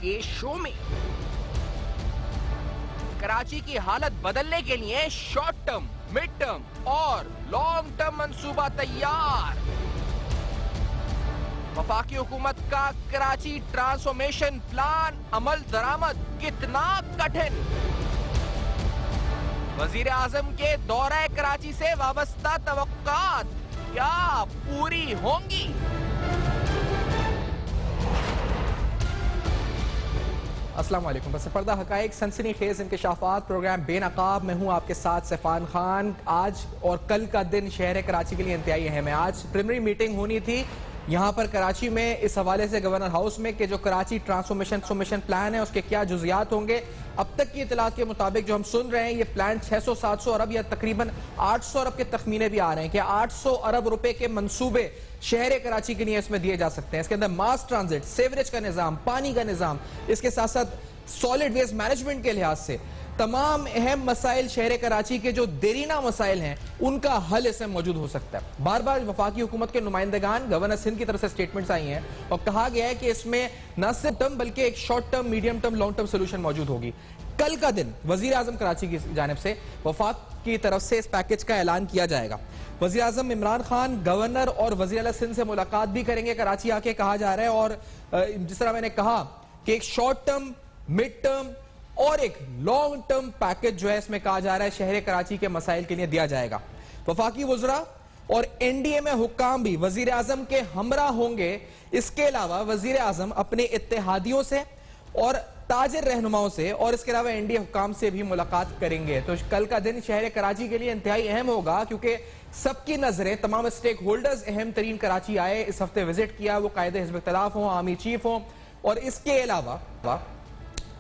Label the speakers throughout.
Speaker 1: के शो में। कराची की हालत बदलने के लिए शॉर्ट टर्म, मिड टर्म और लॉन्ग टर्म मंसूबा तैयार। वफाकी हुकूमत का कराची ट्रांसफॉर्मेशन प्लान अमल दरामद कितना कठिन। वजीर आजम के दौरे कराची से वाबस्ता तवक्कात क्या पूरी होंगी? अस्सलाम वालेकुम। बस पर्दा हकाइक सनसनीखेज इंकशाफात प्रोग्राम बेनकाब में हूँ आपके साथ सैफान खान। आज और कल का दिन शहर कराची के लिए इंतहाई अहम है। आज प्रीलिमिनरी मीटिंग होनी थी यहाँ पर कराची में इस हवाले से गवर्नर हाउस में कि जो कराची ट्रांसफॉर्मेशन प्लान है उसके क्या जुजियात होंगे। अब तक की इतलात के मुताबिक जो हम सुन रहे हैं ये प्लान 600-700 अरब या तकरीबन 800 अरब के तखमीने भी आ रहे हैं कि 800 अरब रुपए के मंसूबे शहर कराची के लिए इसमें दिए जा सकते हैं। इसके अंदर मास ट्रांजिट, सेवरेज का निजाम, पानी का निजाम, इसके साथ साथ सॉलिड वेस्ट मैनेजमेंट के लिहाज से तमाम अहम मसाइल शहर कराची के जो देरीना मसाइल हैं उनका हल इसमें मौजूद हो सकता है। बार बार वफाकी हुकूमत के नुमाइंदगान गवर्नर सिंध की तरफ से स्टेटमेंट्स आई हैं और कहा गया है कि इसमें न सिर्फ टर्म बल्कि एक short term, medium term, long term solution मौजूद होगी। कल का दिन वजीर आजम कराची की जानिब से वफाक की तरफ से इस पैकेज का ऐलान किया जाएगा। वजीर आजम इमरान खान गवर्नर और वजीर आला सिंध से मुलाकात भी करेंगे कराची आके, कहा जा रहा है। और जिस तरह मैंने कहा कि एक शॉर्ट टर्म, मिड टर्म और एक लॉन्ग टर्म पैकेज जो है इसमें कहा जा रहा है शहर कराची के मसाइल के लिए दिया जाएगा। वफाकी वज़रा और एनडीए में हुक्काम भी वजीर आजम के हमरा होंगे। इसके अलावा वजीर आजम अपने इत्तेहादियों से और ताजिर रहनुमाओं से और इसके अलावा एनडीए हुक्काम से भी मुलाकात करेंगे। तो कल का दिन शहर कराची के लिए इंतहाई अहम होगा क्योंकि सबकी नजरें, तमाम स्टेक होल्डर्स अहम तरीन कराची आए, इस हफ्ते विजिट किया, वो कायदे हिज़्ब इख्तिलाफ हों, आर्मी चीफ हों और इसके अलावा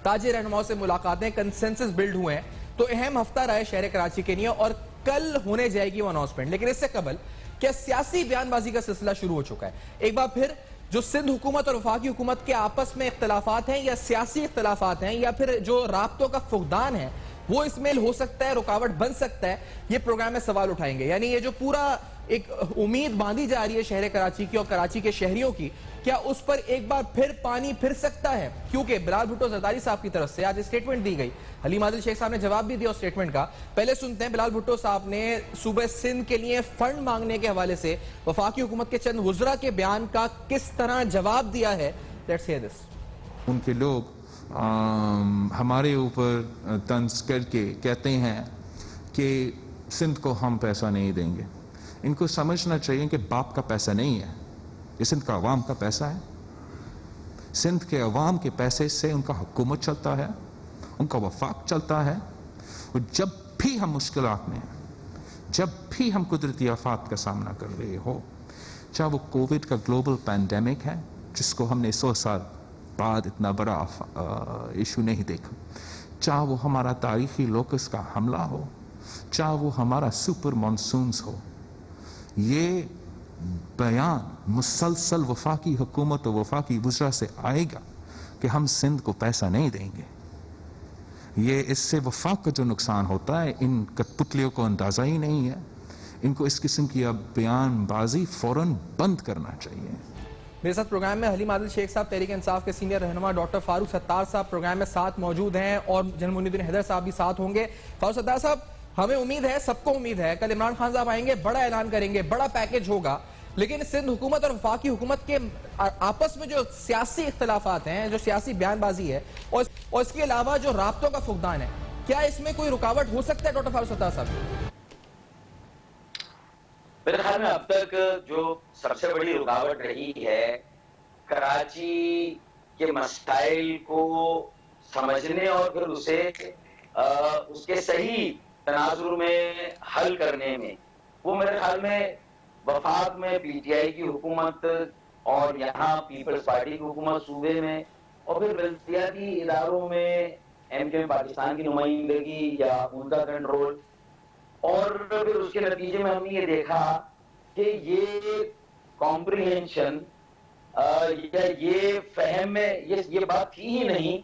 Speaker 1: ताजिर रहनुमाओं से मुलाकातें, कंसेंसस बिल्ड हुए हैं। तो अहम हफ्ता रहा है शहर कराची के लिए और कल होने जाएगी वो अनाउंसमेंट। लेकिन इससे कबल क्या सियासी बयानबाजी का सिलसिला शुरू हो चुका है। एक बार फिर जो सिंध हुकूमत और वफाकी हुकूमत के आपस में इख्तलाफात हैं या सियासी इख्तलाफात हैं या फिर जो राब्तों का फुकदान है वो इसमें हो सकता है, रुकावट बन सकता है, ये प्रोग्राम में सवाल उठाएंगे। यानी ये जो पूरा एक उम्मीद बांधी जा रही है शहर कराची की और कराची के शहरियों की, क्या उस पर एक बार फिर पानी फिर सकता है? क्योंकि बिलाल भुट्टो जरदारी साहब की तरफ से आज स्टेटमेंट दी गई। हलीम आदिल शेख साहब ने जवाब भी दिया उस स्टेटमेंट का। पहले सुनते हैं बिलाल भुट्टो साहब ने सूबे सिंध के लिए फंड मांगने के हवाले से वफाकी हुकूमत के चंद वुज़रा के बयान का किस तरह जवाब दिया है। Let's hear this.
Speaker 2: उनके लोग हमारे ऊपर तंज करके कहते हैं कि सिंध को हम पैसा नहीं देंगे। इनको समझना चाहिए कि बाप का पैसा नहीं है, ये सिंध का अवाम का पैसा है। सिंध के अवाम के पैसे से उनका हुकूमत चलता है, उनका वफाक चलता है। और जब भी हम मुश्किलात में हैं, जब भी हम कुदरती आफात का सामना कर रहे हो, चाहे वो कोविड का ग्लोबल पैंडेमिक है जिसको हमने 100 साल बाद इतना बड़ा इशू नहीं देखा, चाहे वो हमारा तारीखी लोकस का हमला हो, चाहे वो हमारा सुपर मानसून्स हो, ये बयान मुसलसल वफाकी हुकूमत और वफाकी वज़रा से आएगा कि हम सिंध को पैसा नहीं देंगे। ये इससे वफाक का जो नुकसान होता है इन कठपुतलियों को अंदाज़ा ही नहीं है। इनको इस किस्म की अब बयानबाजी फौरन बंद करना चाहिए।
Speaker 1: मेरे साथ प्रोग्राम में हलीम आदिल शेख साहब, तहरीक इंसाफ के सीनियर रहनुमा डॉक्टर फारूक सत्तार साहब प्रोग्राम में साथ मौजूद हैं और जनरल मुनीरुद्दीन हैदर साहब भी साथ होंगे। फारूक सत्तार साहब, हमें उम्मीद है, सबको उम्मीद है, कल इमरान खान साहब आएंगे, बड़ा ऐलान करेंगे, बड़ा पैकेज होगा। लेकिन सिंध हुकूमत और वफाकी हुकूमत के आपस में जो सियासी इख्तलाफात हैं, जो सियासी बयानबाजी है और इसके अलावा जो राब्तों का फुकदान है, क्या इसमें कोई रुकावट हो सकता है डॉक्टर फारूक सत्तार साहब?
Speaker 3: मेरे ख्याल में अब तक जो सबसे बड़ी रुकावट रही है कराची के मसाइल को समझने और फिर उसे उसके सही तनाजुर में हल करने में, वो मेरे ख्याल में वफाक में पीटीआई की हुकूमत और यहाँ पीपल्स पार्टी की हुकूमत सूबे में और फिर बल्दियाती इदारों में एमके पाकिस्तान की नुमाइंदगी या उनका कंट्रोल, और फिर उसके नतीजे में हमने ये देखा कि ये कॉम्प्रिहेंशन या ये फहम में ये बात थी ही नहीं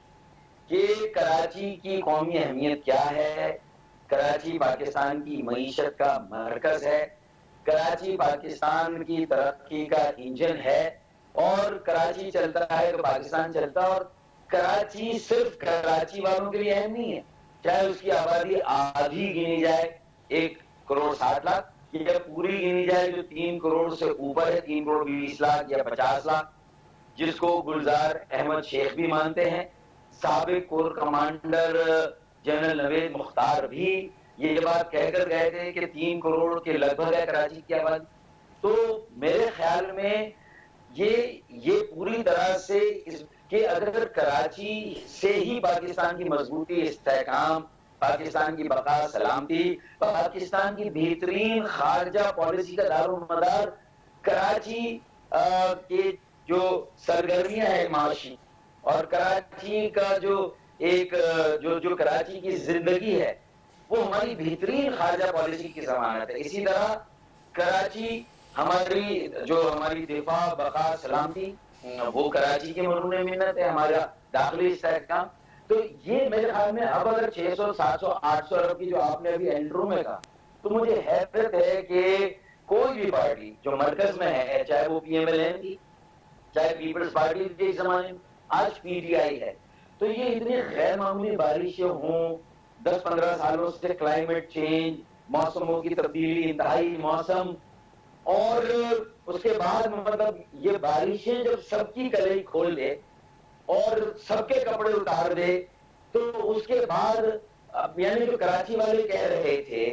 Speaker 3: कि कराची की कौमी अहमियत क्या है, कराची पाकिस्तान की मईशत का मरकज है, कराची पाकिस्तान की तरक्की का इंजन है और कराची चलता है तो पाकिस्तान चलता। और कराची सिर्फ कराची वालों के लिए अहम नहीं है, चाहे उसकी आबादी आधी गिनी जाए 1,60,00,000 या पूरी गिनी जाए जो 3 करोड़ से ऊपर है, 3 करोड़ 20 लाख या 50 लाख, जिसको गुलजार अहमद शेख भी मानते हैं। साबिक core commander general Naved Mukhtar भी ये बात कहकर गए थे कि 3 करोड़ के लगभग है कराची की आबादी। तो मेरे ख्याल में ये पूरी तरह से कि अगर कराची से ही पाकिस्तान की मजबूती, इस्तेहकाम, पाकिस्तान की बका सलामती, पाकिस्तान की बेहतरीन खारजा पॉलिसी का दारोमदार कराची के जो सरगर्मियां है माशी और कराची का जो एक जो कराची की जिंदगी है वो हमारी बेहतरीन खारजा पॉलिसी की जमानत है। इसी तरह कराची हमारी दिफा, बका, सलामती वो कराची के मरून मिन्नत है, हमारा दाखिली इस्तेहकाम। तो ये मेरे ख्याल में अब अगर 600, 700, 800 अरब की जो आपने अभी एंड्रू में कहा, तो मुझे हैरत है कि कोई भी पार्टी जो मरकज में है, चाहे वो PMLN की, चाहे पीपल्स पार्टी के जमाने में, आज PTI है, तो ये इतनी गैर मामूली बारिशें हों, 10-15 सालों से क्लाइमेट चेंज, मौसमों की तब्दीली, इंतहाई मौसम, और उसके बाद मतलब ये बारिशें जब सबकी कलई खोल दे और सबके कपड़े उतार दे, तो उसके बाद यानी जो कराची वाले कह रहे थे,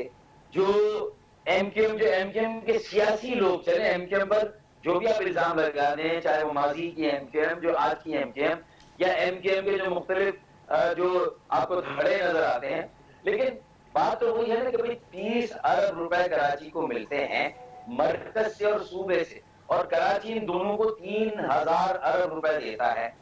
Speaker 3: जो MQM के सियासी लोग चले, MQM पर जो भी आप इल्जाम लगा दें, चाहे वो माजी की MQM, जो आज की MQM, या MQM के जो मुख्तलिफ जो आपको धड़े नजर आते हैं, लेकिन बात तो वही है ना कि भाई 30 अरब रुपए कराची को मिलते हैं मरकज से और सूबे से, और कराची इन दोनों को 3,000 अरब रुपए देता है,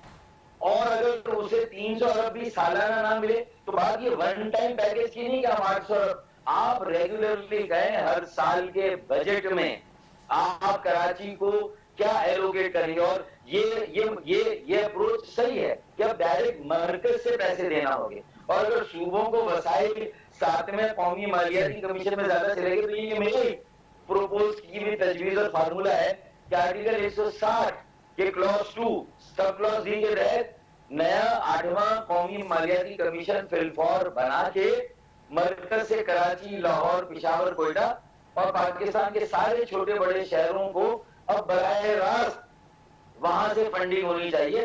Speaker 3: और अगर उसे 300 अरब भी सालाना ना मिले तो बात ये वन टाइम पैकेज की नहीं कि हम 800 अरब, आप रेगुलरली गए हर साल के बजट में आप कराची को क्या एलोकेट करेंगे। और ये अप्रोच सही है कि अब डायरेक्ट मरकज से पैसे देना होंगे, और अगर सूबों को वसाइल 7वें कौमी मालियाती कमीशन में ज्यादा चलेगी तो ये मेरी प्रोपोज की हुई तजवीज और फार्मूला है कि आर्टिकल 160 के क्लॉज 2 सब क्लॉज डी के तहत नया 8वां कौमी मालियाती कमीशन फिलफौर बना के मरकज से कराची, लाहौर, पेशावर, कोयटा और पाकिस्तान के सारे छोटे बड़े शहरों को अब बराह रास्त वहां से फंडिंग होनी चाहिए,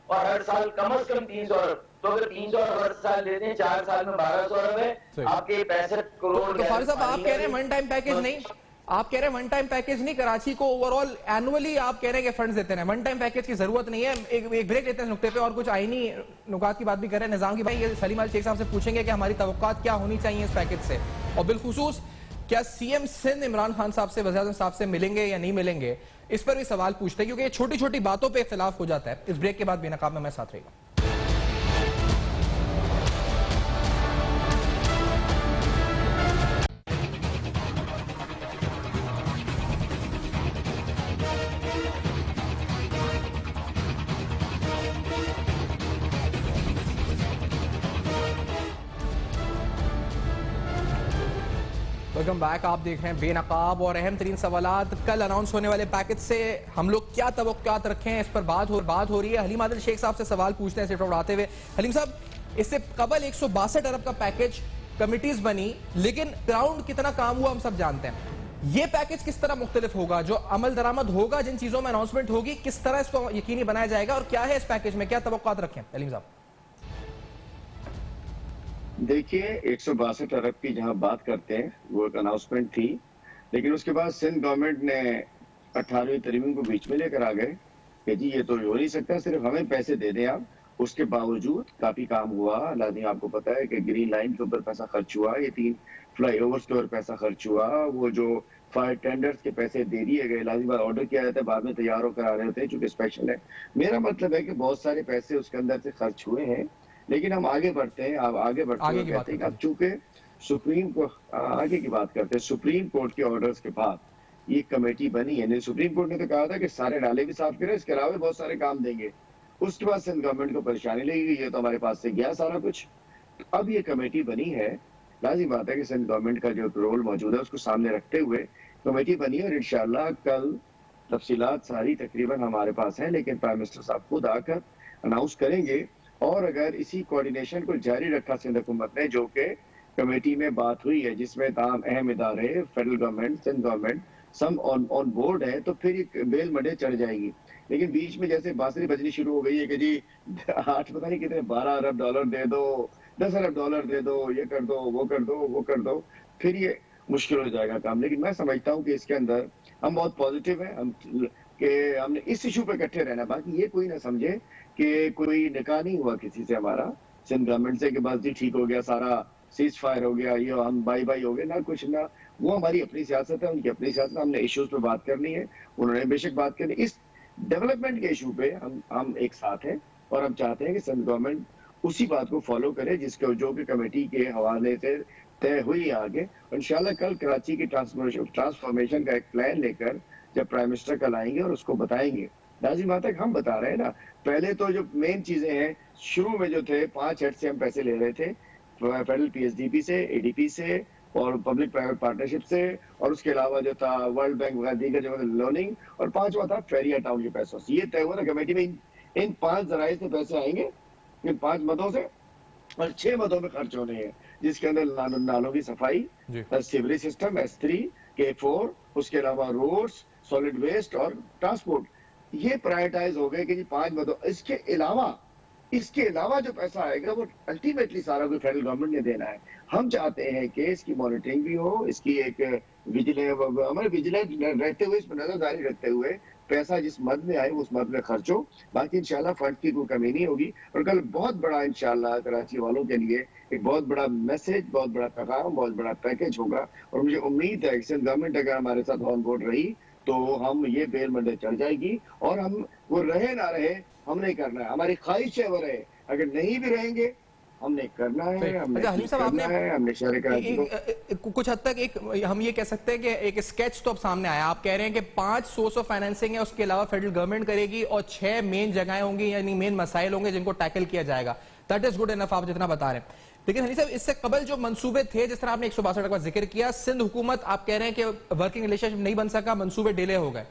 Speaker 3: और हर साल कम से कम 300 अरब। तो अगर 300 अरब हर साल देते हैं, 4 साल में 1200 अरब है, आपके 65 करोड़।
Speaker 1: तो फारूक साहब, आप कह रहे हैं वन टाइम पैकेज नहीं, आप कह रहे हैं वन टाइम पैकेज नहीं, कराची को ओवरऑल एनुअली आप कह रहे हैं कि फंड्स देते हैं, वन टाइम पैकेज की जरूरत नहीं है। एक ब्रेक लेते हैं नुक्ते पे, और कुछ आईनी नुकात की बात भी कर रहे हैं। निजाम की भाई, ये सलीम अली शेख साहब से पूछेंगे कि हमारी तवक्कुआत क्या होनी चाहिए इस पैकेज से, और बिलखुसूस क्या CM सिंध इमरान खान साहब से, वज़ीर आज़म साहब से मिलेंगे या नहीं मिलेंगे, इस पर भी सवाल पूछते हैं, क्योंकि ये छोटी छोटी बातों पर इख्तिलाफ हो जाता है। इस ब्रेक के बाद बेनकाब में मैं साथ रहेगा। Welcome back. आप देख रहे हैं बेनकाब, और अहम तरीन सवालात कल अनाउंस होने वाले पैकेज से हम लोग क्या तवक्कुआत रखें, इस पर बात हो रही है। हलीम आदिल शेख साहब से सवाल पूछते हैं सिर्फ उड़ाते हुए। हलीम साहब, इससे कबल 162 अरब का पैकेज, कमिटीज बनी, लेकिन ग्राउंड कितना काम हुआ हम सब जानते हैं। ये पैकेज किस तरह मुख्तलिफ होगा, जो अमल दरामद होगा, जिन चीजों में अनाउंसमेंट होगी, किस तरह इसको यकीनी बनाया जाएगा, और क्या है इस पैकेज में, क्या तवक्कुआत रखें हलीम साहब?
Speaker 4: देखिए, 162 अरब की जहां बात करते हैं वो एक अनाउंसमेंट थी, लेकिन उसके बाद सिंध गवर्नमेंट ने 18वीं तरमीम को बीच में लेकर आ गए कि जी ये तो हो नहीं सकता, सिर्फ हमें पैसे दे दें आप। उसके बावजूद काफी काम हुआ। लाजिम आपको पता है कि ग्रीन लाइन के ऊपर पैसा खर्च हुआ, ये 3 फ्लाईओवर्स के ऊपर पैसा खर्च हुआ, वो जो फायर टेंडर्स के पैसे दे दिए गए, लाजिम ऑर्डर किया जाता है, बाद में तैयार होकर आ रहे होते हैं चूंकि स्पेशल है। मेरा मतलब है कि बहुत सारे पैसे उसके अंदर से खर्च हुए हैं, लेकिन हम आगे बढ़ते हैं। अब आगे बढ़ते हुए कहते हैं कि अब चूंकि सुप्रीम को आगे की बात करते हैं, सुप्रीम कोर्ट के ऑर्डर्स के बाद ये कमेटी बनी है। सुप्रीम कोर्ट ने तो कहा था कि सारे नाले भी साफ करें, इसके अलावा बहुत सारे काम देंगे। उसके बाद सिंध गवर्नमेंट को परेशानी लगी, ये तो हमारे पास से गया सारा कुछ। अब ये कमेटी बनी है, लाजिम बात है कि सिंध गवर्नमेंट का जो रोल मौजूद है उसको सामने रखते हुए कमेटी बनी है, और इंशाल्लाह कल तफसीलात सारी तकरीबन हमारे पास है, लेकिन प्राइम मिनिस्टर साहब खुद आकर अनाउंस करेंगे। और अगर इसी कोऑर्डिनेशन को जारी रखा सिंध हुकूमत ने, जो कि कमेटी में बात हुई है जिसमें तमाम अहम इदारे, फेडरल गवर्नमेंट, सिंध गवर्नमेंट सब ऑन बोर्ड है, तो फिर ये बेल मंडे चढ़ जाएगी। लेकिन बीच में जैसे बांसुरी बजनी शुरू हो गई है कि जी 8 पता नहीं कितने 12 अरब डॉलर दे दो, 10 अरब डॉलर दे दो, ये कर दो, वो कर दो, वो कर दो, फिर ये मुश्किल हो जाएगा काम। लेकिन मैं समझता हूँ कि इसके अंदर हम बहुत पॉजिटिव हैं, हम कि हमने इस इशू पे इकट्ठे रहना। बाकी ये कोई ना समझे कि कोई निकाह नहीं हुआ किसी से हमारा सिंध गवर्नमेंट से कि बस जी ठीक हो गया, सारा सीज फायर हो गया, ये हम बाई बाई हो गए, ना कुछ ना। वो हमारी अपनी सियासत है, उनकी अपनी सियासत है। हमने इश्यूज पे बात करनी है, उन्होंने बेशक बात करनी। इस डेवलपमेंट के इशू पे हम एक साथ हैं और हम चाहते हैं कि सिंध गवर्नमेंट उसी बात को फॉलो करे जिसके जो कि कमेटी के हवाले से तय हुई आगे। इंशाल्लाह कल कराची की ट्रांसफॉर्मेशन का एक प्लान लेकर जब प्राइम मिनिस्टर कल आएंगे और उसको बताएंगे, नाज़िम वहां तक हम बता रहे हैं ना, पहले तो जो मेन चीजें हैं, शुरू में जो थे 5 हेड से हम पैसे ले रहे थे, फेडरल पीएसडीपी से, एडीपी से और पब्लिक प्राइवेट पार्टनरशिप से, और उसके अलावा जो था वर्ल्ड बैंक वगैरह दीगर जो लोनिंग, और 5वां था फेरिया टाउन के पैसों से। ये तय हुआ था कमेटी में इन 5 जराए से पैसे आएंगे, इन 5 मदों से, और 6 मदों में खर्च होने हैं, जिसके अंदर नालों की सफाई, सीवरेज सिस्टम S3, K4, उसके अलावा रोड्स, सॉलिड वेस्ट और ट्रांसपोर्ट। ये प्रायोरिटाइज हो गए कि जी 5 मदों। इसके अलावा जो पैसा आएगा वो अल्टीमेटली सारा कोई फेडरल गवर्नमेंट ने देना है। हम चाहते हैं कि इसकी मॉनिटरिंग भी हो, इसकी एक हमारे विजिलेंट रहते हुए, इस पर नजरदारी रखते हुए पैसा जिस मद में आए उस मद में खर्च हो। बाकी इंशाल्लाह फंड की कोई कमी नहीं होगी। और कल बहुत बड़ा इंशाल्लाह कराची वालों के लिए एक बहुत बड़ा मैसेज, बहुत बड़ा पैगाम, बहुत बड़ा पैकेज होगा। और मुझे उम्मीद है कि सिंध गवर्नमेंट अगर हमारे साथ ऑन बोर्ड रही तो हम ये बेल मंडे चढ़ जाएगी। और हम वो रहे ना रहे हमने करना है, हमारी ख्वाहिश है वो रहे, अगर नहीं भी रहेंगे हमने करना है, हमने करना है, हमने शहर का
Speaker 1: कुछ हद तक एक हम ये कह सकते हैं कि एक स्केच तो अब सामने आया। आप कह रहे हैं कि 5 सोर्स ऑफ फाइनेंसिंग है, उसके अलावा फेडरल गवर्नमेंट करेगी और 6 मेन जगहें होंगी, यानी मेन मसाइल होंगे जिनको टैकल किया जाएगा। दैट इज गुड इनफ आप जितना बता रहे हैं। लेकिन हनी साहब, इससे कबल जो मंसूबे थे, जिस तरह आपने 162 का जिक्र किया, सिंध हुकूमत आप कह रहे हैं कि वर्किंग रिलेशनशिप नहीं बन सका, मंसूबे डिले हो गए।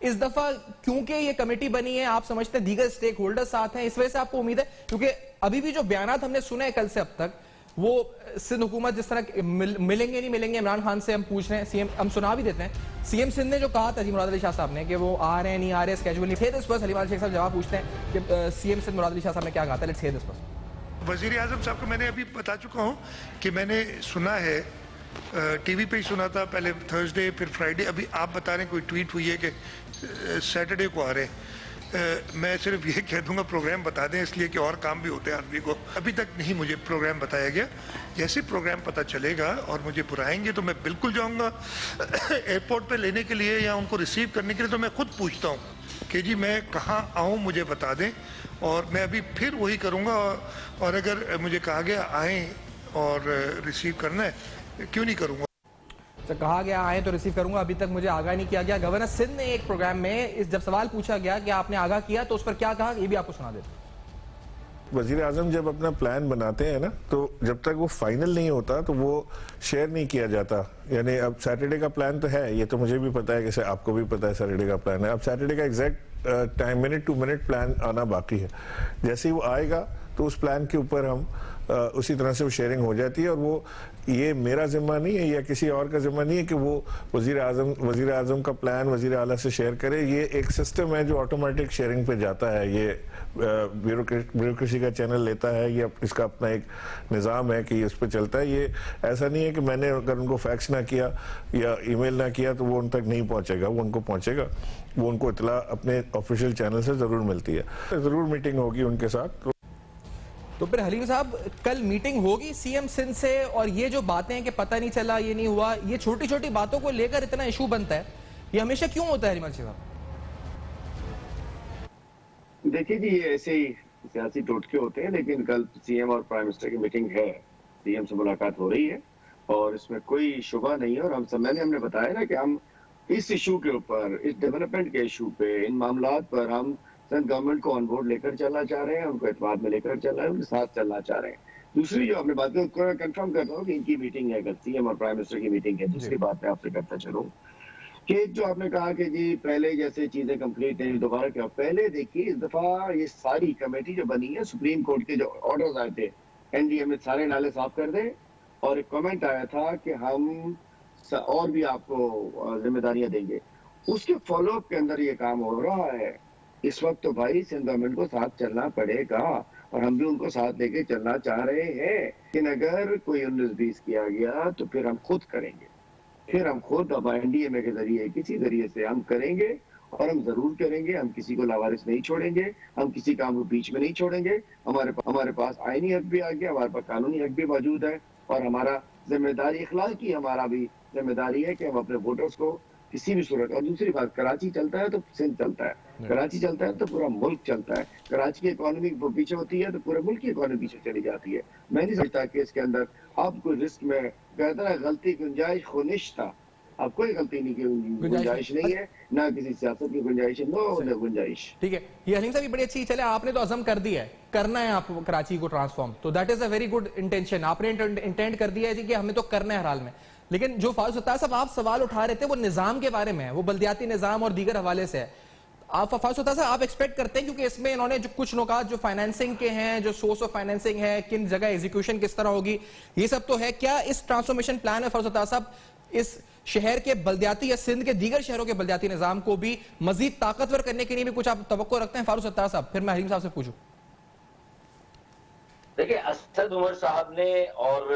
Speaker 1: इस दफा क्योंकि ये कमेटी बनी है, आप समझते हैं दीगर स्टेक होल्डर साथ हैं, इस वजह से आपको उम्मीद है? क्योंकि अभी भी जो बयानात हमने सुने हैं कल से अब तक, वो सिंध हुकूमत जिस तरह मिलेंगे नहीं मिलेंगे, इमरान खान से हम पूछ रहे हैं, सीएम हम सुना भी देते हैं। सीएम सिंध ने जो कहा था जी मुराद अली शाह साहब ने कि वो आ रहे हैं नहीं आ रहे, स्केड्यूल नहीं थे, तो इस पर हलीम शेख साहब जवाब पूछते हैं कि सीएम सिंध मुराद अली शाह साहब ने क्या कहा था। लेट्स हियर दिस पर।
Speaker 5: वजीर आजम साहब को मैंने अभी बता चुका हूँ कि मैंने सुना है, टीवी पे ही सुना था, पहले थर्सडे फिर फ्राइडे, अभी आप बता रहे हैं कोई ट्वीट हुई है कि सैटरडे को आ रहे हैं। मैं सिर्फ ये कह दूंगा प्रोग्राम बता दें, इसलिए कि और काम भी होते हैं आदमी को। अभी तक नहीं मुझे प्रोग्राम बताया गया, जैसे प्रोग्राम पता चलेगा और मुझे बुलाएंगे तो मैं बिल्कुल जाऊंगा एयरपोर्ट पे लेने के लिए या उनको रिसीव करने के लिए। तो मैं खुद पूछता हूँ कि जी मैं कहाँ आऊँ, मुझे बता दें, और मैं अभी फिर वही करूँगा। और अगर मुझे कहा गया आएँ और रिसीव करना है, क्यों नहीं करूँगा।
Speaker 1: तो कहा गया आए तो रिसीव करूंगा, अभी तक मुझे आगाह नहीं किया गया। गवर्नर सिंध ने एक प्रोग्राम में जब सवाल पूछा गया कि आपने आगाह किया तो उस पर क्या कहा, ये भी आपको सुना देते।
Speaker 6: वजीर आजम जब अपना प्लान बनाते हैं ना, तो जब तक वो फाइनल नहीं होता तो वो शेयर नहीं किया जाता। यानी अब सैटरडे का प्लान तो है, ये तो मुझे भी पता है, कि आपको भी पता है सैटरडे का प्लान है। अब सैटरडे का exact time minute to minute plan आना बाकी है। जैसे ही वो आएगा तो उस प्लान के ऊपर हम उसी तरह से वो शेयरिंग हो जाती है। और वो ये मेरा जिम्मा नहीं है या किसी और का जिम्मा नहीं है कि वो वजीर आजम का प्लान वजीर आला से शेयर करे। ये एक सिस्टम है जो ऑटोमेटिक शेयरिंग पे जाता है। ये ब्यूरोक्रेसी का चैनल लेता है, ये इसका अपना एक निज़ाम है कि ये उस पर चलता है। ये ऐसा नहीं है कि मैंने अगर उनको फैक्स ना किया या ईमेल ना किया तो वो उन तक नहीं पहुंचेगा, वो उनको पहुंचेगा। वो उनको इतला अपने ऑफिशियल चैनल से ज़रूर मिलती है, ज़रूर मीटिंग होगी उनके साथ।
Speaker 1: तो फिर हलीम साहब, कल मीटिंग होगी सीएम सिंध से, और ये जो बातें हैं कि पता नहीं चला, ये नहीं हुआ, ये छोटी छोटी बातों को लेकर इतना इशू बनता है, ये हमेशा क्यों होता है हलीम साहब?
Speaker 4: देखिए जी, ये ऐसे ही सियासी टोटके होते हैं। लेकिन कल सीएम और प्राइम मिनिस्टर की मीटिंग है, सीएम से मुलाकात हो रही है और इसमें कोई शुबा नहीं है। और हमने बताया ना कि हम इस इशू के ऊपर, इस डेवलपमेंट के इशू पे, इन मामलात पर हम गवर्नमेंट को ऑन बोर्ड लेकर चलना चाह रहे हैं, उनको एतमाद में लेकर चल रहे हैं, उनके साथ चलना चाह रहे हैं। दूसरी जो हमने बात कंफर्म कर रहा हूँ कि इनकी मीटिंग है कल, सीएम और प्राइम मिनिस्टर की मीटिंग है। दूसरी बात मैं आपसे करता चलूँ कि जो आपने कहा कि जी पहले जैसे चीजें कंप्लीट नहीं, दोबारा क्या, पहले देखिए इस दफा ये सारी कमेटी जो बनी है, सुप्रीम कोर्ट के जो ऑर्डर्स आए थे एनडीए में, सारे नाले साफ कर दे, और एक कमेंट आया था कि हम और भी आपको जिम्मेदारियां देंगे, उसके फॉलोअप के अंदर ये काम हो रहा है। इस वक्त तो भाई सिंध गवर्नमेंट को साथ चलना पड़ेगा, और हम भी उनको साथ लेके चलना चाह रहे हैं। लेकिन अगर कोई 19-20 किया गया तो फिर हम खुद करेंगे, फिर हम खुद अब एनडीएमए के जरिए किसी जरिए से हम करेंगे, और हम जरूर करेंगे। हम किसी को लावारिस नहीं छोड़ेंगे, हम किसी काम को बीच में नहीं छोड़ेंगे। हमारे पास आईनी हक भी आ गया, हमारे पास कानूनी हक भी मौजूद है, और हमारा जिम्मेदारी इखलाक की हमारा भी जिम्मेदारी है कि हम अपने वोटर्स को किसी भी सूरत। और दूसरी बात, कराची चलता है तो सिंध चलता है, कराची चलता है तो पूरा मुल्क चलता है। कराची की इकोनॉमी पीछे होती है तो पूरे मुल्क की इकोनॉमी पीछे चली जाती है। मैं नहीं समझता कि इसके अंदर अब कोई रिस्क में कहता है गलती गुंजाइश खुनिश था। अब कोई गलती नहीं की गुंजाइश नहीं है, ना किसी सियासत की गुंजाइश है, नो गुंजाइश।
Speaker 1: ठीक है, ये हलीम साहब बड़ी अच्छी, चले आपने तो अज़म कर दिया है, करना है आपको कराची को ट्रांसफॉर्म, तो that is a very good intention, आपने इंटेंट कर दिया है कि हमें तो करना है हर हाल में। लेकिन जो फारूक सत्तार साहब आप सवाल उठा रहे थे वो निजाम के बारे में है, वो बल्दियाती निजाम और दीगर हवाले से है। आप फारूक सत्तार साहब आप एक्सपेक्ट करते हैं, क्योंकि इसमें इन्होंने जो कुछ नुकात जो फाइनेंसिंग के हैं, जो सोर्स ऑफ फाइनेंसिंग है, किन जगह एग्जीक्यूशन किस तरह होगी, ये सब तो है। क्या इस ट्रांसफॉर्मेशन प्लान में फारूक सत्तार साहब इस शहर के बल्दियाती या सिंध के दीगर शहरों के बल्दियाती निजाम को भी मजीद ताकतवर करने के लिए भी कुछ आप तवक्को रखते हैं फारूक सत्तार साहब? फिर मैं हलीम साहब से पूछूं।
Speaker 3: देखिए, असद उमर साहब ने और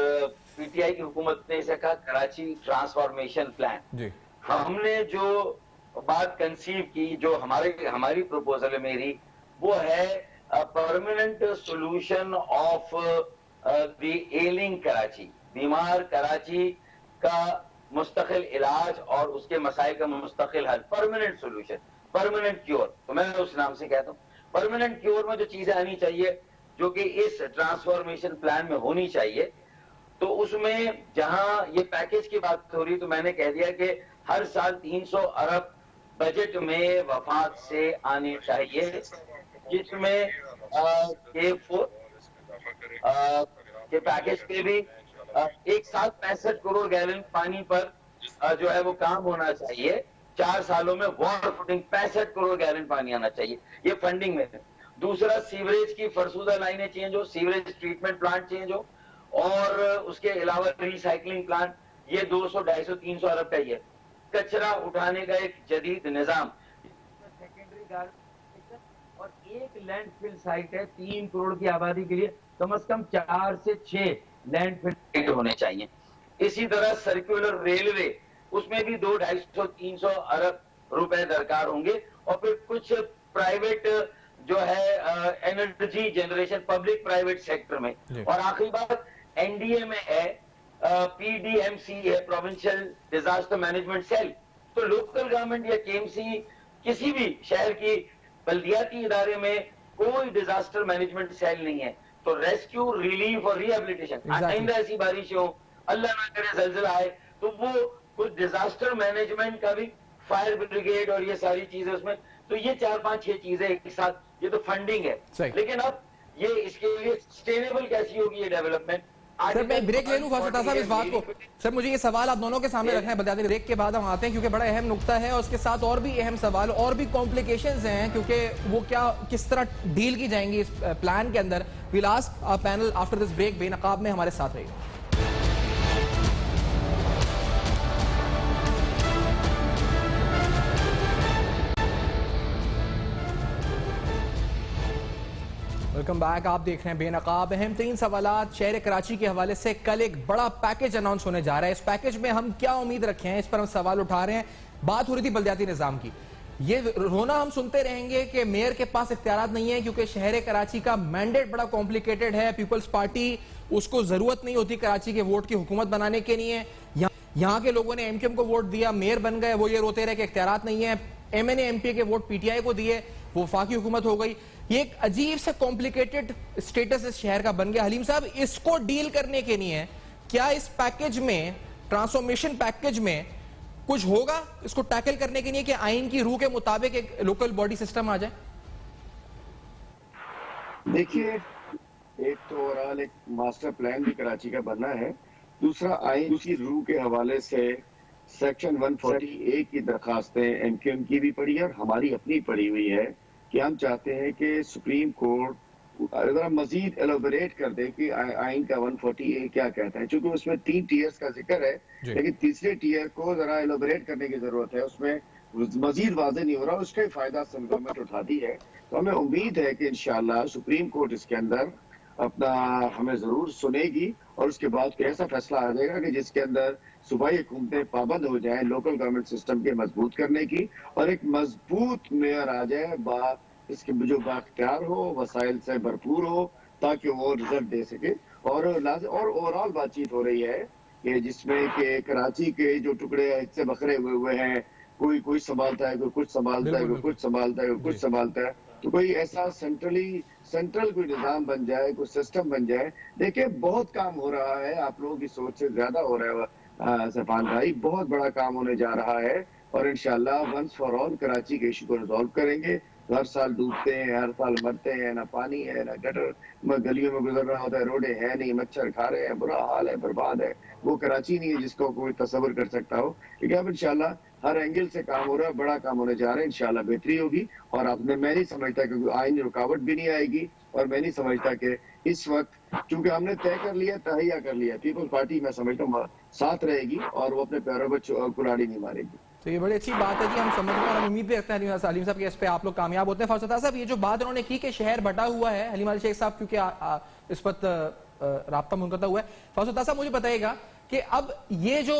Speaker 3: पीटीआई की हुकूमत ने इसे कहा कराची ट्रांसफॉर्मेशन प्लान जी। हमने जो बात कंसीव की, जो हमारी प्रपोजल है मेरी, वो है permanent solution of the ailing Karachi, बीमार कराची का मुस्तकिल इलाज और उसके मसाइल का मुस्तकिल हल, परमानेंट सोल्यूशन, परमानेंट क्योर। तो मैं उस नाम से कहता हूँ परमानेंट क्योर में जो चीजें आनी चाहिए जो कि इस ट्रांसफॉर्मेशन प्लान में होनी चाहिए, तो उसमें जहां ये पैकेज की बात हो रही, तो मैंने कह दिया कि हर साल 300 अरब बजट में वफात से आनी चाहिए, जिसमें के पैकेज पे भी एक साथ 65 करोड़ गैलन पानी पर जो है वो काम होना चाहिए। 4 सालों में वाटर फुटिंग 65 करोड़ गैलन पानी आना चाहिए, ये फंडिंग में है। दूसरा, सीवरेज की फरसूदा लाइनें चेंज हो, सीवरेज ट्रीटमेंट प्लांट चेंज हो, और उसके अलावा रिसाइकलिंग प्लांट, ये 200, 250, 300 अरब का ही है। कचरा उठाने का एक जदीद निजाम, सेकेंडरी गार्बेज, और एक लैंडफिल साइट है 3 करोड़ की आबादी के लिए, कम से कम 4 से 6 लैंडफिल साइट होने चाहिए। इसी तरह सर्कुलर रेलवे, उसमें भी 200, 250, 300 अरब रुपए दरकार होंगे, और फिर कुछ प्राइवेट जो है energy generation, public private sector में। और आखिरी बात एनडीए में है, पीडीएमसी है, प्रोविंशियल डिजास्टर मैनेजमेंट सेल। तो लोकल गवर्नमेंट या केएमसी किसी भी शहर की बल्दियाती इदारे में कोई डिजास्टर मैनेजमेंट सेल नहीं है। तो रेस्क्यू, रिलीफ और रिहेबिलिटेशन, आइंदा ऐसी बारिश हो, अल्लाह ना करे जल्जला आए, तो वो कुछ डिजास्टर मैनेजमेंट का भी, फायर ब्रिगेड और ये सारी चीजें उसमें, तो ये 4, 5, 6 चीजें एक साथ, ये तो फंडिंग है। लेकिन अब ये इसके लिए सस्टेनेबल कैसी होगी ये डेवलपमेंट?
Speaker 1: सर मैं ब्रेक ले लूं फारूक सत्तार साहब इस बात को। सर मुझे ये सवाल आप दोनों के सामने रखना है, बता दें ब्रेक के बाद हम आते हैं, क्योंकि बड़ा अहम नुक्ता है और उसके साथ और भी अहम सवाल और भी कॉम्प्लिकेशंस हैं, क्योंकि वो क्या किस तरह डील की जाएंगी इस प्लान के अंदर। Will ask our panel after this break. Benakaab में हमारे साथ रहिए। Welcome back. आप देख रहे हैं बेनकाब। अहम 3 सवालात शहर कराची के हवाले से। कल एक बड़ा पैकेज अनाउंस होने जा रहा है, इस पैकेज में हम क्या उम्मीद रखे हैं, इस पर हम सवाल उठा रहे हैं। बात हो रही थी बल्दियाती निजाम की। ये रोना हम सुनते रहेंगे कि मेयर के पास इख्तियारात नहीं है, क्योंकि शहर कराची का मैंडेट बड़ा कॉम्प्लिकेटेड है। पीपल्स पार्टी, उसको जरूरत नहीं होती कराची के वोट की हुकूमत बनाने के लिए। यहाँ के लोगों ने एमक्यूएम को वोट दिया, मेयर बन गए, वो ये रोते रहे कि इख्तियारात नहीं है। एमएनए एमपी के वोट पीटीआई को दिए, वो वफाकी हुकूमत हो गई। ये एक अजीब से कॉम्प्लिकेटेड स्टेटस इस शहर का बन गया। हलीम साहब, इसको डील करने के लिए क्या इस पैकेज में, ट्रांसफॉर्मेशन पैकेज में कुछ होगा इसको टैकल करने के लिए, कि आइन की रूह के मुताबिक एक लोकल बॉडी सिस्टम आ जाए?
Speaker 4: देखिए, एक तो ओवरऑल एक मास्टर प्लान भी कराची का बनना है, दूसरा आइन की रूह के हवाले से सेक्शन 140A की दरखास्तें एमक्यूएम की भी पड़ी है और हमारी अपनी पड़ी हुई है कि हम चाहते हैं कि सुप्रीम कोर्ट अगर हम मजीद एलोबरेट कर दे कि आइन का 140A क्या कहता है, क्योंकि उसमें 3 टीयर्स का जिक्र है, लेकिन तीसरे टीयर को जरा एलोबरेट करने की जरूरत है, उसमें मजीद वाज़ेह नहीं हो रहा, उसका ही फायदा सिंध गवर्नमेंट उठाती है। तो हमें उम्मीद है कि इंशाल्लाह सुप्रीम कोर्ट इसके अंदर अपना हमें जरूर सुनेगी और उसके बाद कोई ऐसा फैसला आ जाएगा कि जिसके अंदर सूबाई हुकूमतें पाबंद हो जाए लोकल गवर्नमेंट सिस्टम के मजबूत करने की और एक मजबूत मेयर आ जाए इसके जो बाख्तियार हो, वसाइल से भरपूर हो, ताकि वो रिजल्ट दे सके। और ओवरऑल बातचीत हो रही है कि जिसमें कि कराची के जो टुकड़े इससे बखरे हुए हैं, कोई संभालता है, कोई कुछ संभालता है, कोई कुछ संभालता है, कोई कुछ संभालता है, तो कोई ऐसा सेंट्रल कोई निजाम बन जाए, कोई सिस्टम बन जाए। देखिए बहुत काम हो रहा है, आप लोगों की सोच से ज्यादा हो रहा है सफान भाई, बहुत बड़ा काम होने जा रहा है और इंशाल्लाह वंस फॉर ऑल कराची के इशू को रिजॉल्व करेंगे। हर साल डूबते हैं, हर साल मरते हैं, ना पानी है, ना गटर, गलियों में गुजर रहा होता है, रोडे है नहीं, मच्छर खा रहे हैं, बुरा हाल है, बर्बाद है। वो कराची नहीं है जिसको कोई तस्वर कर सकता हो। लेकिन अब इंशाल्लाह हर एंगल से काम हो रहा है, बड़ा काम होने जा रहा है, इंशाल्लाह बेहतरी होगी। और आपने मैं नहीं समझता क्योंकि आईनी रुकावट भी नहीं आएगी और मैं नहीं समझता कि इस वक्त क्योंकि हमने तय कर लिया, तहैया कर लिया, पीपल्स पार्टी मैं समझता हूँ साथ रहेगी और वो अपने पैरों पर कुल्हाड़ी नहीं मारेगी।
Speaker 1: तो ये बड़ी अच्छी बात है जी, हम समझ रहे हैं और हम उम्मीद भी रखते हैं सलीम साहब कि इस पे आप लोग कामयाब होते हैं। फरसता साहब, ये जो बात उन्होंने की कि शहर बटा हुआ है, हलीम अली शेख साहब क्योंकि इस वक्त राब्ता मुनक़ता हुआ है, फरसता साहब मुझे बताइएगा कि अब ये जो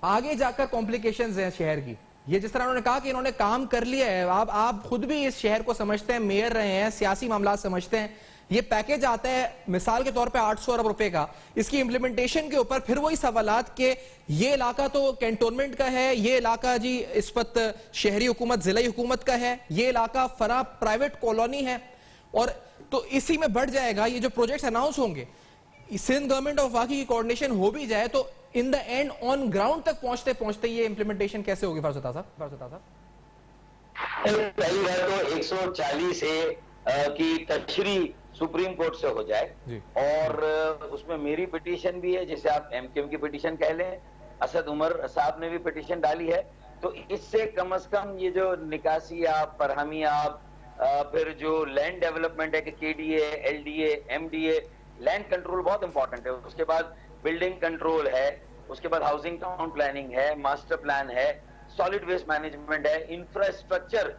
Speaker 1: आगे जाकर कॉम्प्लिकेशंस हैं शहर की, ये जिस तरह उन्होंने कहा कि इन्होंने काम कर लिया है, आप खुद भी इस शहर को समझते हैं, मेयर रहे हैं, सियासी मामला समझते हैं, ये पैकेज आता है मिसाल के तौर पे 800 अरब रुपए का, इसकी इंप्लीमेंटेशन के ऊपर फिर वही सवालात के ये इलाका तो कैंटोनमेंट का है, ये इलाका जी इस वक्त शहरी हुकूमत जिला हुकूमत का है, ये इलाका फरा प्राइवेट कॉलोनी है, और तो इसी में बढ़ जाएगा। ये जो प्रोजेक्ट्स अनाउंस होंगे, सिंध गवर्नमेंट और वफाकी की कोऑर्डिनेशन हो भी जाए तो in the end on ground तक पहुंचते पहुंचते ये इंप्लीमेंटेशन कैसे होगी? फरसता साहब
Speaker 3: पहली बात तो 140A की तशरी सुप्रीम कोर्ट से हो जाए और उसमें मेरी पिटीशन भी है, जिसे आप एमक्यूएम की पिटीशन कह लें, असद उमर साहब ने भी पिटीशन डाली है। तो इससे कम से कम ये जो निकासी आप, फरहमी आप, फिर जो लैंड डेवलपमेंट है कि KDA, LDA, MDA, land control बहुत इंपॉर्टेंट है, उसके बाद बिल्डिंग कंट्रोल है, उसके बाद हाउसिंग टाउन प्लानिंग है, मास्टर प्लान है, सॉलिड वेस्ट मैनेजमेंट है, इंफ्रास्ट्रक्चर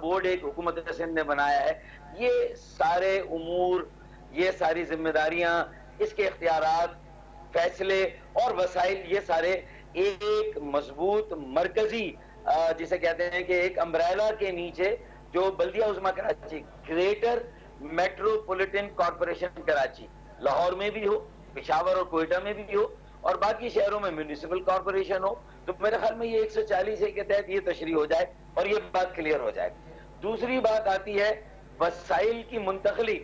Speaker 3: बोर्ड एक हुकूमत सिंध ने बनाया है। ये सारे उमूर, ये सारी जिम्मेदारियां, इसके इख्तियारात, फैसले और वसाइल, ये सारे एक मजबूत मरकजी जिसे कहते हैं कि एक अम्ब्रेला के नीचे जो Baldia Uzma Karachi, greater metropolitan corporation Karachi, Lahore में भी हो, पेशावर और कोयटा में भी हो और बाकी शहरों में म्यूनिसिपल कॉर्पोरेशन हो, तो मेरे ख्याल में ये 140A के तहत ये तशरीह हो जाए और ये बात क्लियर हो जाए। दूसरी बात आती है वसाइल की मुंतकली,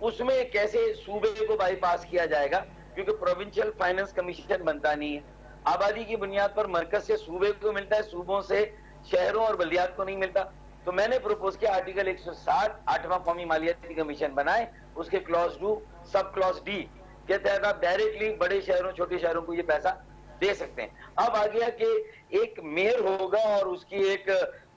Speaker 3: उसमें कैसे सूबे को बाईपास किया जाएगा, क्योंकि प्रोविंशियल फाइनेंस कमीशन बनता नहीं है, आबादी की बुनियाद पर मरकज से सूबे को मिलता है, सूबों से शहरों और बल्दियात को नहीं मिलता। तो मैंने प्रपोज किया आर्टिकल 160 8वां कौमी मालियाती कमीशन बनाए, उसके क्लॉज 2 सब क्लॉज डी के तहत आप डायरेक्टली बड़े शहरों छोटे शहरों को ये पैसा दे सकते हैं। अब आ गया कि एक मेयर होगा और उसकी एक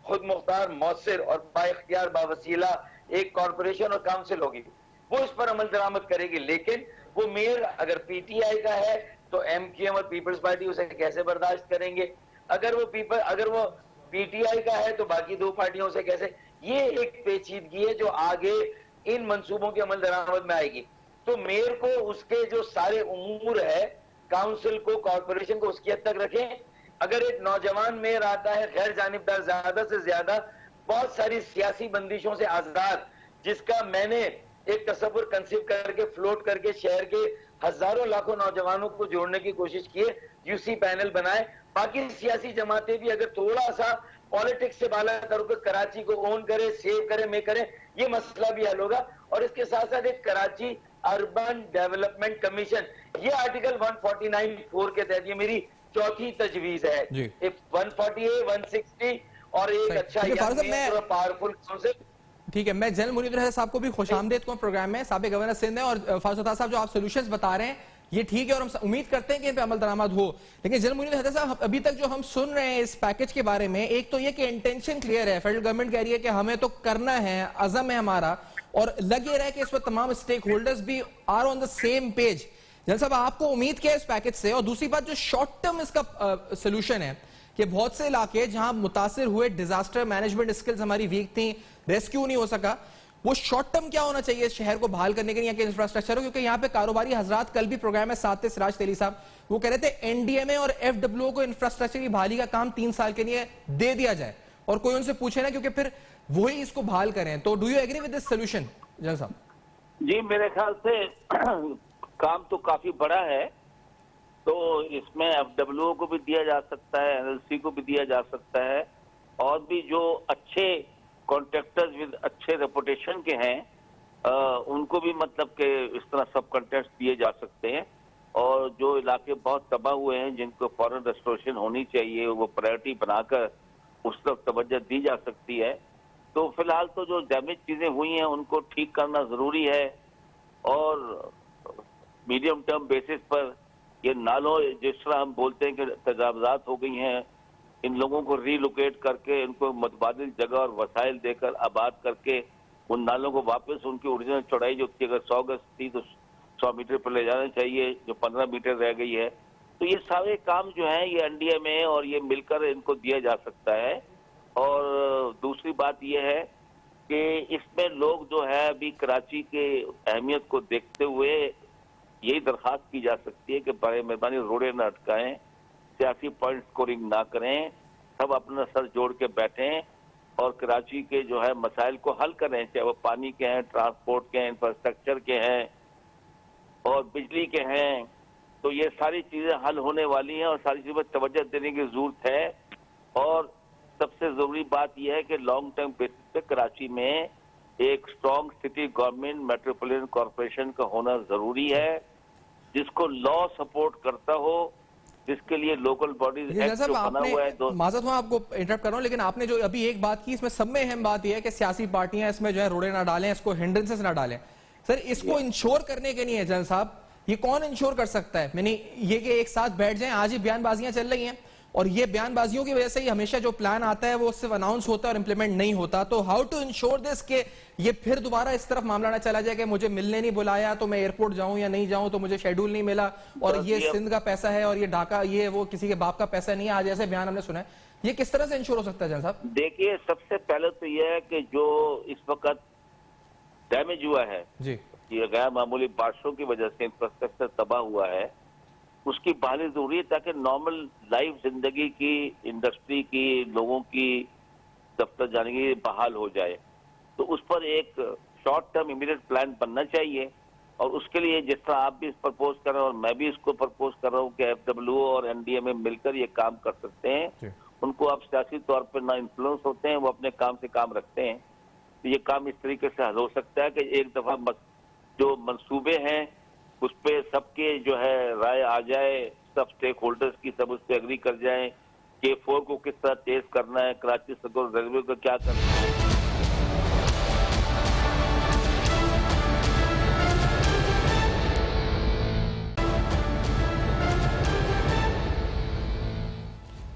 Speaker 3: खुद मुख्तार, मौसर और बाइख्तियार बावसीला एक कॉर्पोरेशन और काउंसिल होगी, वो इस पर अमल दरामद करेगी। लेकिन वो मेयर अगर पीटीआई का है तो एमक्यूएम और पीपल्स पार्टी उसे कैसे बर्दाश्त करेंगे, अगर वो पीटीआई का है तो बाकी दो पार्टियों से कैसे। ये एक पेचीदगी है जो आगे इन मंसूबों के अमल दरामद में आएगी। तो मेयर को उसके जो सारे उमूर है, काउंसिल को, कॉर्पोरेशन को उसकी हद तक रखें। अगर एक नौजवान मेयर आता है गैर जानिबदार, ज्यादा से ज्यादा बहुत सारी सियासी बंदिशों से आजाद, जिसका मैंने एक तस्वुर कंसीव करके फ्लोट करके शहर के हजारों लाखों नौजवानों को जोड़ने की कोशिश की है, यूसी पैनल बनाए, बाकी सियासी जमातें भी अगर थोड़ा सा पॉलिटिक्स से बाला करके कराची को ओन करे, सेव करे, में करे, ये मसला भी हल होगा। और इसके साथ साथ एक कराची अर्बन डेवलपमेंट कमीशन, ये आर्टिकल 149(4) के तहत ये मेरी चौथी तजवीज है। 140A, 160 और एक अच्छा पावरफुल काउंसिल।
Speaker 1: ठीक है, मैं जनरल मुनीर साहब को भी खुशामदीद को प्रोग्राम में, साबिक गवर्नर सिंध है, और फारूक साहब जो आप सोल्यूशंस बता रहे हैं ये ठीक है और हम उम्मीद करते हैं कि इन पे अमल दरामद हो। लेकिन जनरल मुनीर हैदर साहब, अभी तक जो हम सुन रहे हैं इस पैकेज के बारे में, एक तो ये कि इंटेंशन क्लियर है, फेडरल गवर्नमेंट कह रही है कि हमें तो करना है, अज़म है हमारा, और लग ये रहा है कि इस पर तमाम स्टेक होल्डर्स भी are on the same page. General साहब, आपको उम्मीद क्या है इस पैकेज से? और दूसरी बात, जो शॉर्ट टर्म इसका सोल्यूशन है कि बहुत से इलाके जहां मुतासिर हुए, डिजास्टर मैनेजमेंट स्किल्स हमारी वीक थी, रेस्क्यू नहीं हो सका, वो शॉर्ट टर्म क्या होना चाहिए इस शहर को बहाल करने के लिए, यहाँ के इंफ्रास्ट्रक्चर हो? क्योंकि यहाँ पे कारोबारी हजरात, कल भी प्रोग्राम है साथ सिराज तेली साहब, वो कह रहे थे एनडीएमए और एफडब्ल्यूओ को इंफ्रास्ट्रक्चर की बहाली का काम 3 साल के लिए दे दिया जाए और कोई उनसे पूछे ना, क्योंकि फिर वही इसको बहाल करें। तो do you agree with this solution general साहब?
Speaker 7: जी, मेरे ख्याल से काम तो काफी बड़ा है, तो इसमें एफडब्ल्यूओ को भी दिया जा सकता है, एनएलसी को भी दिया जा सकता है, और भी जो अच्छे कॉन्ट्रैक्टर्स विद अच्छे रेपुटेशन के हैं उनको भी मतलब के इस तरह सब कॉन्ट्रैक्ट दिए जा सकते हैं। और जो इलाके बहुत तबाह हुए हैं, जिनको फौरन रेस्टोरेशन होनी चाहिए, वो प्रायोरिटी बनाकर उस तरफ तवज्जो दी जा सकती है। तो फिलहाल तो जो डैमेज चीजें हुई हैं उनको ठीक करना जरूरी है, और मीडियम टर्म बेसिस पर ये नालों, जिस तरह हम बोलते हैं कि तजावजात हो गई हैं, इन लोगों को रीलोकेट करके इनको मुतबादिल जगह और वसाइल देकर आबाद करके उन नालों को वापस उनकी ओरिजिनल चौड़ाई जो थी, अगर 100 गज थी तो 100 मीटर पर ले जाना चाहिए, जो 15 मीटर रह गई है। तो ये सारे काम जो हैं ये एनडीएमए और ये मिलकर इनको दिया जा सकता है। और दूसरी बात ये है कि इसमें लोग जो है अभी कराची के अहमियत को देखते हुए यही दरखास्त की जा सकती है कि बड़े मेहरबानी रोड़े न अटकाएं, सियासी पॉइंट स्कोरिंग ना करें, सब अपना सर जोड़ के बैठें और कराची के जो है मसाइल को हल करें, चाहे वो पानी के हैं, ट्रांसपोर्ट के हैं, इंफ्रास्ट्रक्चर के हैं और बिजली के हैं। तो ये सारी चीजें हल होने वाली हैं और सारी चीजों पर तवज्जो देने की जरूरत है। और सबसे जरूरी बात यह है कि लॉन्ग टर्म बेसिस पे कराची में एक strong city government metropolitan corporation का होना जरूरी है, जिसको लॉ सपोर्ट करता हो, जिसके लिए लोकल बॉडीज एक्ट जो बना हुआ है।
Speaker 1: माजरत हूं आपको इंटरप्ट कर रहा हूं, लेकिन आपने जो अभी एक बात की, इसमें सब में अहम बात यह है कि सियासी पार्टियां इसमें जो है रोड़े ना डालें, इसको हिंड्रेंसेस ना डालें। सर, इसको इंश्योर करने के लिए जनरल साहब, ये कौन इंश्योर कर सकता है? मैंने ये कि एक साथ बैठ जाएं, आज ही बयानबाजियां चल रही हैं और ये बयानबाजियों की वजह से ही हमेशा जो प्लान आता है वो सिर्फ अनाउंस होता है और इंप्लीमेंट नहीं होता। तो हाउ टू इंश्योर दिस कि ये फिर दोबारा इस तरफ मामला ना चला जाए कि मुझे मिलने नहीं बुलाया तो मैं एयरपोर्ट जाऊं या नहीं जाऊं, तो मुझे शेड्यूल नहीं मिला और ये सिंध का पैसा है और ये ढाका, ये वो किसी के बाप का पैसा नहीं है, आज ऐसे बयान हमने सुना है। ये किस तरह से इंश्योर हो सकता है जनरल साहब?
Speaker 7: देखिए, सबसे पहले तो यह है कि जो इस वक्त डैमेज हुआ है
Speaker 1: जी,
Speaker 7: ये गैर मामूली बारिशों की वजह से इंफ्रास्ट्रक्चर तबाह हुआ है, उसकी बहाली जरूरी है ताकि नॉर्मल लाइफ जिंदगी की, इंडस्ट्री की, लोगों की दफ्तर जाने की बहाल हो जाए। तो उस पर एक शॉर्ट टर्म इमीडिएट प्लान बनना चाहिए और उसके लिए जिस तरह आप भी इस प्रपोज कर रहे हैं और मैं भी इसको प्रपोज कर रहा हूँ कि एफडब्ल्यूओ और एनडीएमए मिलकर ये काम कर सकते हैं। उनको आप सियासी तौर पर ना इन्फ्लुएंस होते हैं, वो अपने काम से काम रखते हैं। तो ये काम इस तरीके से हल हो सकता है कि एक दफा जो मंसूबे हैं उस पे सबके जो है राय आ जाए, सब स्टेक होल्डर्स की, सब उस पर एग्री कर जाएं कि K4 को किस तरह तेज करना है, कराची सदर रेलवे को क्या करना है।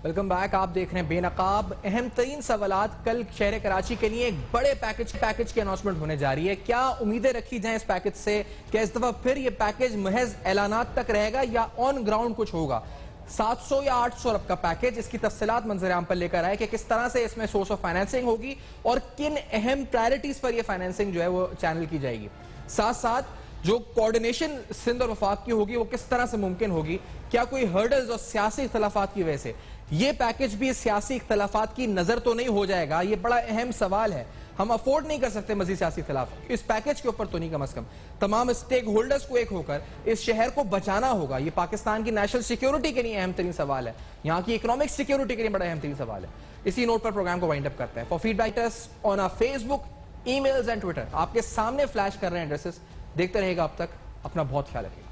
Speaker 1: Welcome back. आप देख रहे हैं बेनकाब। अहम तरीन सवालात कल शहर कराची के लिए एक बड़े पैकेज की अनाउंसमेंट होने जा रही है। क्या उम्मीदें रखी जाएं इस पैकेज से? क्या इस दफा फिर ये पैकेज महज ऐलानात तक रहेगा या ऑन ग्राउंड कुछ होगा? 700 या 800 अरब का पैकेज, इसकी तफसीलात मंजर-ए-आम पर लेकर आए कि किस तरह से इसमें सोर्स ऑफ फाइनेंसिंग होगी और किन अहम प्रायोरिटीज पर यह फाइनेंसिंग जो है वो चैनल की जाएगी। साथ साथ जो कोऑर्डिनेशन सिंध और वफाक की होगी वो किस तरह से मुमकिन होगी? क्या कोई हर्डल्स और सियासी इख्तलाफात की वजह से ये पैकेज भी सियासी इख्तलाफात की नजर तो नहीं हो जाएगा? ये बड़ा अहम सवाल है। हम अफोर्ड नहीं कर सकते मजीद सियासी इख्तलाफ इस पैकेज के ऊपर तो नहीं, कम अज कम तमाम स्टेक होल्डर्स को एक होकर इस शहर को बचाना होगा। ये पाकिस्तान की नेशनल सिक्योरिटी के लिए अहम तरीन सवाल है, यहाँ की इकोनॉमिक सिक्योरिटी के लिए बड़ा अहम तरीन सवाल है। इसी नोट पर प्रोग्राम को वाइंड अप करते हैं। For feedback on our Facebook, emails and Twitter, आपके सामने फ्लैश कर रहे हैं एड्रेसेस। देखते रहेगा अब तक, अपना बहुत ख्याल रखिएगा।